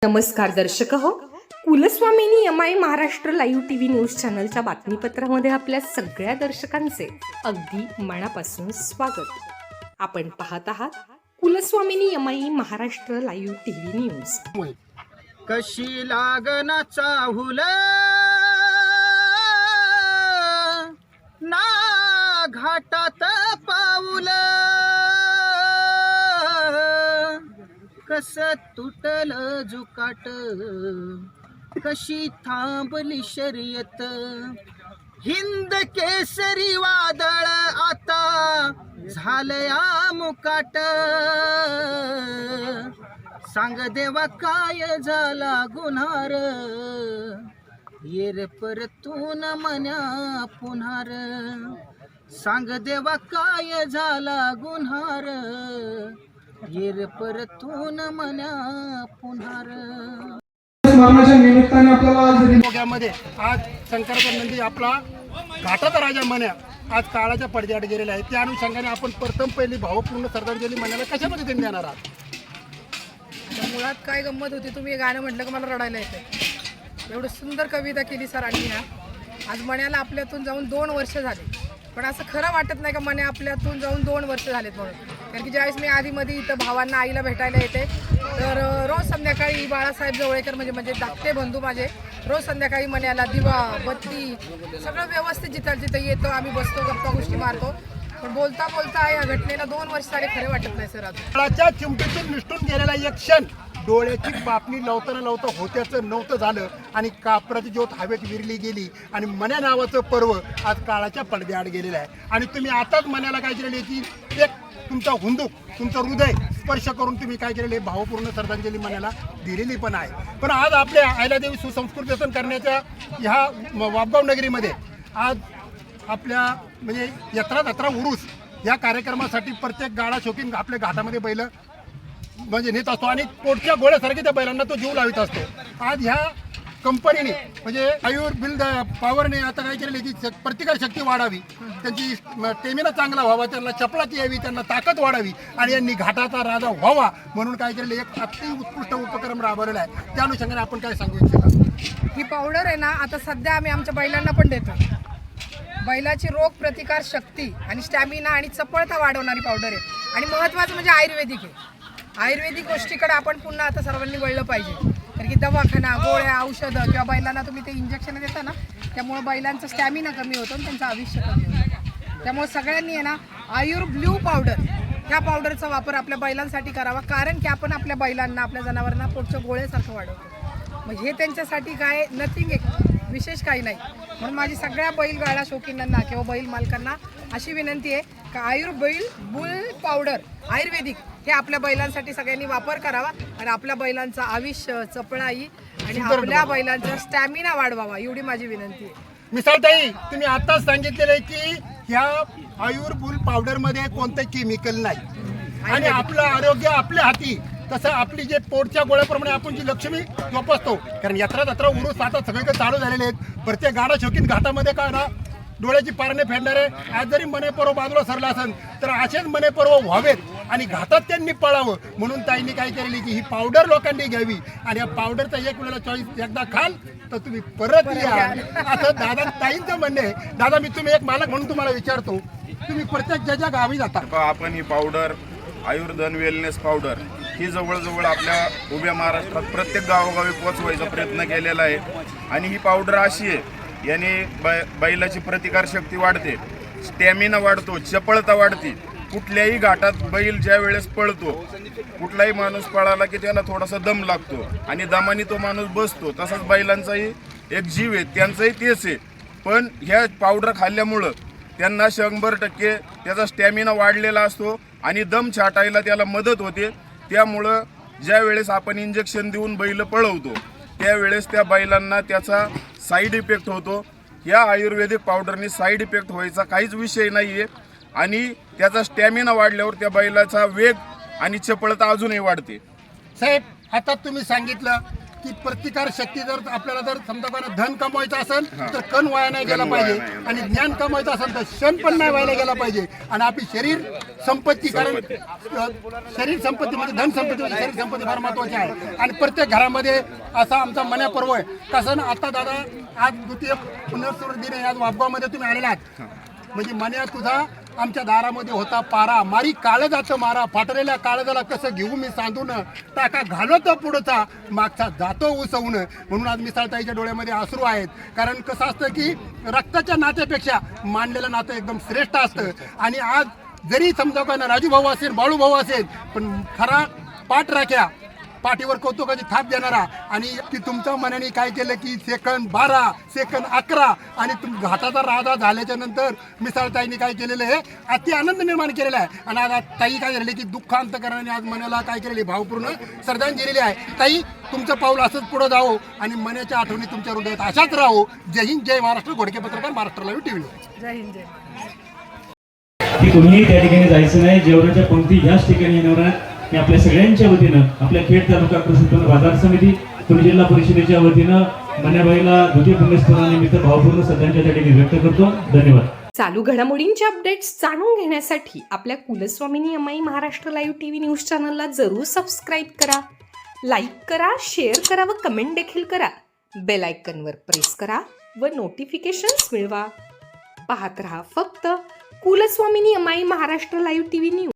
नमस्कार दर्शक हो, Kulswamini Yamai Maharashtra live TV news चॅनलच्या बातमीपत्रामध्ये आपल्या सगळ्या दर्शकांचे अगदी मनापासून स्वागत। आपण पाहत आहात Kulswamini Yamai Maharashtra live TV news. कशी लागना चाहुल ना घाटात पाऊल, कस तुटल जुकाट, कशी थांबली शर्यत, हिंद केसरी वादळ आता झालया मुकाट, सांग देवा काय झाला गुन्हार, येर परतून मन्या पुन्हार, सांग देवा काय झाला गुन्हार, येर परतून मन्या पुन्हार। स्मरणाच्या निमित्ताने आपल्याला आज शंकराचा नंदी आपला घाटाचा राजा मन्या आज काळाच्या पडद्याआड गेलेला आहे। त्या अनुषंगाने आपण प्रथम पहिली भावपूर्ण श्रद्धांजली मन्याला कशा पद्धतीने देणार आहात? मुळात काय गंमत होती, तुम्ही गाणं म्हटलं की मला रडायला येतं। एवढं सुंदर कविता केली सरांनी ना। आज मन्याला आपल्यातून जाऊन 2 वर्ष झाले, पण असं खरं वाटत नाही का मन्या आपल्यातून जाऊन 2 वर्ष झालेत म्हणून। कारण की ज्यावेळेस मी आधीमध्ये इथं भावांना आईला भेटायला येते तर रोज संध्याकाळी बाळासाहेब जवळेकर म्हणजे धाकटे बंधू माझे रोज संध्याकाळी मन्याला दिवा बत्ती सगळं व्यवस्थित जिथं जिथं येतो, आम्ही बसतो, गप्पा गोष्टी मारतो। पण बोलता बोलता या घटनेला 2 वर्ष झाले खरे वाटत नाही सर। काळाच्या चिमटीतून निष्ठून गेलेला एक क्षण, डोळ्याची पापणी लावता होत्याचं नव्हतं झालं आणि कापराची ज्योत हवेत विरली गेली आणि मन्या नावाचं पर्व आज काळाच्या पडद्याआड गेलेलं आहे। आणि तुम्ही आताच मन्याला काय केलेली की एक तुमचा हुंदूक, तुमचं हृदय स्पर्श करून तुम्ही काय केलेले भावपूर्ण श्रद्धांजली मन्याला दिलेली पण आहे। पण आज आपल्या अहिल्यादेवी सुसंस्कृत व्यसन करण्याच्या ह्या वापगाव नगरीमध्ये आज आपल्या म्हणजे यात्रा उरूस या कार्यक्रमासाठी प्रत्येक गाडा शौकीन आपल्या घाटामध्ये बैल म्हणजे नेत असतो आणि पोटच्या गोळ्यासारखे त्या बैलांना तो जीव लावित असतो। आज ह्या कंपनीने म्हणजे आयुर बिल्ड पॉवरने आता काय केलेली की प्रतिकार शक्ती वाढावी, त्यांची स्टेमिना चांगला व्हावा, त्यांना चपळाची यावी, त्यांना ताकद वाढावी आणि यांनी घाटाचा राजा व्हावा म्हणून काय केलेलं एक अति उत्कृष्ट उपक्रम राबवलेला आहे। त्या अनुषंगाने आपण काय सांगू इच्छिता? ही पावडर आहे ना, आता सध्या आम्ही आमच्या बैलांना पण देतो। बैलाची रोग प्रतिकार शक्ती आणि स्टॅमिना आणि चपळता वाढवणारी पावडर आहे आणि महत्त्वाचं म्हणजे आयुर्वेदिक आहे। आयुर्वेदिक गोष्टीकडे आपण पुन्हा आता सर्वांनी वळलं पाहिजे, कारण की दवाखाना, गोळ्या, औषधं किंवा बैलांना तुम्ही ते इंजेक्शन देता ना, त्यामुळे बैलांचं स्टॅमिना कमी होतो आणि त्यांचं आयुष्य कमी होतं। त्यामुळे सगळ्यांनी आहे ना आयुर ब्ल्यू पावडर ह्या पावडरचा वापर आपल्या बैलांसाठी करावा, कारण की आपण आपल्या बैलांना, आपल्या जनावरांना पोटच्या गोळ्यासारखं वाढवतो। मग हे त्यांच्यासाठी काय नथिंग आहे, विशेष काही नाही। म्हणून माझी सगळ्या बैलगाडा शौकीनांना किंवा बैल मालकांना अशी विनंती आहे का आयुर्बैल बुल पावडर आयुर्वेदिक हे आपल्या बैलांसाठी सगळ्यांनी वापर करावा आणि आपल्या बैलांचं आयुष्य, चपळाई आणि आपल्या बैलांचा स्टॅमिना वाढवावा, एवढी माझी विनंती आहे। मिसाळताई, तुम्ही आताच सांगितलेलं आहे की ह्या आयुर्बुल पावडरमध्ये कोणतं केमिकल नाही आणि आपलं आरोग्य आपल्या हाती, तसं आपली जे पोटच्या गोळ्याप्रमाणे आपण जी लक्ष्मी जोपासतो, कारण यात्रा उरूस आता सगळीकडे चालू झालेले आहेत। प्रत्येक गाडा शौकीन घाटामध्ये काय ना डोळ्याची पारणे फेडणारे आज जरी मने पर्व बाजूला सरला असेल तर असेच मने पर्व व्हावेत आणि घाटात त्यांनी पळावं म्हणून ताईंनी काय केलेली की ही पावडर लोकांनी घ्यावी आणि या पावडरचा एक वेळेला चॉईस एकदा खाल तर तुम्ही परत या, असं दादा ताईंचं म्हणणं आहे। दादा, मी तुम्ही एक मालक म्हणून तुम्हाला विचारतो, तुम्ही प्रत्येक ज्या गावी जाता आपण ही पावडर आयुर्धन वेलनेस पावडर ही जवळजवळ आपल्या उभ्या महाराष्ट्रात प्रत्येक गावोगावी पोचवायचा प्रयत्न केलेला आहे आणि ही पावडर अशी आहे याने बैलाची प्रतिकारशक्ती वाढते, स्टॅमिना वाढतो, चपळता वाढते। कुठल्याही घाटात बैल ज्या वेळेस पळतो, कुठलाही माणूस पळाला की त्याला थोडासा दम लागतो आणि दमाने तो माणूस बसतो, तसंच बैलांचाही एक जीव आहे, त्यांचंही तेच आहे। पण ह्या पावडर खाल्ल्यामुळं त्यांना 100% त्याचा स्टॅमिना वाढलेला असतो आणि दम छाटायला त्याला मदत होते। त्यामुळं ज्या वेळेस आपण इंजेक्शन देऊन बैल पळवतो त्यावेळेस त्या बैलांना त्याचा साईड इफेक्ट होतो। या आयुर्वेदिक पावडरने साईड इफेक्ट व्हायचा काहीच विषय नाही आहे आणि त्याचा स्टॅमिना वाढल्यावर त्या बैलाचा वेग आणि चपळता अजूनही वाढते। साहेब, आता तुम्ही सांगितलं की प्रतिकार शक्ती जर आपल्याला जर समजा कोणा धन कमवायचं असेल तर कण वाया नाही गेला पाहिजे आणि ज्ञान कमवायचं असेल तर क्षण पण नाही व्हायला गेला पाहिजे आणि आपली शरीर संपत्ती कारण शरीर संपत्ती म्हणजे धन संपत्ती म्हणजे शरीर संपत्ती फार महत्वाची आहे आणि प्रत्येक घरामध्ये असा आमचा मन्या पर्व आहे. कसं ना आता दादा आज द्वितीय पुनर्स्मरण दिन आहे, आज वापगावमध्ये तुम्ही आलेला आहात म्हणजे मन्या तुझा आमच्या दारामध्ये होता पारा मारी काळजाचं मारा फाटलेल्या काळजाला कसं घेऊ मी सांधून टाका घालवतो पुढचा मागचा जातो उसवून. म्हणून आज मिसाळताईच्या डोळ्यामध्ये अश्रू आहेत. कारण कसं असतं की रक्ताच्या नात्यापेक्षा मानलेलं नातं एकदम श्रेष्ठ असतं आणि आज जरी समजा का राजू भाऊ असेल बाळू भाऊ असेल पण खरा पाठ राख्या पाठीवर कौतुकाची थाप देणारा आणि की तुमच्या मनाने काय केलं की सेकंद 12 सेकंद 11 आणि घाटाचा राजा झाल्याच्या नंतर मिसाळताईने काय केलेलं आहे अति आनंद निर्माण केलेला आहे. आणि आज ताई काय झालेली की दुःख अंतकरणाने आज मनाला काय केलेली भावपूर्ण श्रद्धांजली दिलेली आहे. ताई तुमचं पाऊल असंच पुढं जावं आणि मनाच्या आठवणी तुमच्या हृदयात अशाच राहो. जय हिंद जय महाराष्ट्र. घोडके पत्रकार महाराष्ट्र लाईव्ह टीव्ही. जय हिंद जय की कोणीही त्या ठिकाणी जायचं नाही. जेवणाच्या पंक्ती ह्याच ठिकाणी येणार आहेत. मी आपल्या सगळ्यांच्या वतीनं आपल्या खेड तालुका कृषी उत्पन्न बाजार समिती पुणे जिल्हा परिषदेच्या वतीनं मन्याबाईला द्वितीय पुण्यस्मरणानिमित्त भावपूर्ण श्रद्धांजली त्या ठिकाणी व्यक्त करतो. धन्यवाद. चालू घडामोडींचे अपडेट्स जाणून घेण्यासाठी आपल्या Kulswamini Yamai Maharashtra live TV news चॅनलला जरूर सबस्क्राईब करा, लाईक करा, शेअर करा व कमेंट देखील करा. बेल आयकॉनवर प्रेस करा व नोटिफिकेशन्स मिळवा. पाहत रहा फक्त Kulswamini Yamai Maharashtra live TV news.